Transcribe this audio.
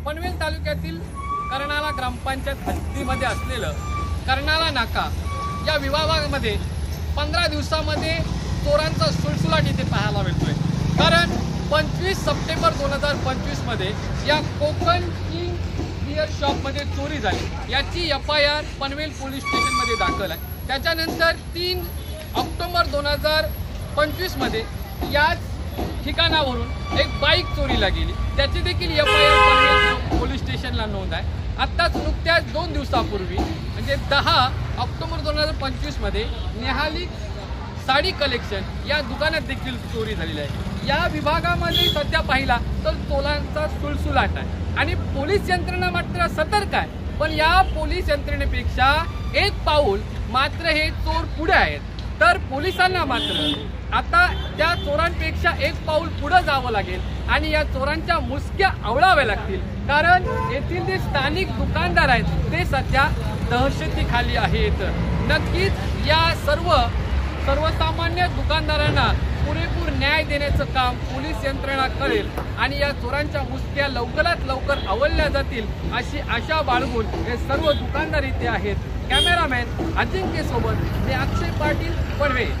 पनवेल तालुक्यातील कर्नाळा ग्रामपंचायत हद्दीमध्ये असलेलं कर्नाळा नाका या विभागामध्ये 15 दिवसामध्ये चोरांचा सुळसुळाट इथे पाहायला मिळतोय। कारण 25 सप्टेंबर 2025 मध्ये या कोकण किंग बियर शॉपमध्ये चोरी झाली। याची FIR पनवेल पोलीस स्टेशनमध्ये दाखल आहे। त्याच्यानंतर 3 ऑक्टोबर 2025 मध्ये याच ठिकाणावरून एक बाईक चोरीला गेली, त्याची देखील FIR पनवेल पोलीस स्टेशनला नोंद आहे। आत्ताच नुकत्याच 2 दिवसापूर्वी म्हणजे 10 ऑक्टोबर 2025 मध्ये नेहाली साडी कलेक्शन या दुकानात देखील चोरी झालेली आहे। या विभागामध्ये सध्या पाहिला तर चोरांचा सुळसुळाट आहे आणि पोलीस यंत्रणा मात्र सतर्क आहे। पण या पोलीस यंत्रणेपेक्षा एक पाऊल मात्र हे चोर पुढे आहेत। तर पोलिसांना मात्र आता त्या चोरांपेक्षा एक पाऊल पुढे जावं लागेल आणि या चोरांच्या मुसक्या आवळाव्या लागतील। कारण येथील जे स्थानिक दुकानदार आहेत ते सध्या दहशतीखाली आहेत। नक्कीच या सर्वसामान्य दुकानदारांना पुरेपूर न्याय देण्याचं काम पोलीस यंत्रणा करेल आणि या चोरांच्या मुसक्या लवकरात लवकर आवळल्या जातील अशी आशा बाळगून हे सर्व दुकानदार इथे आहेत। कॅमेरामॅन अजिंक्य सोबत मी अक्षय पाटील, पनवेल।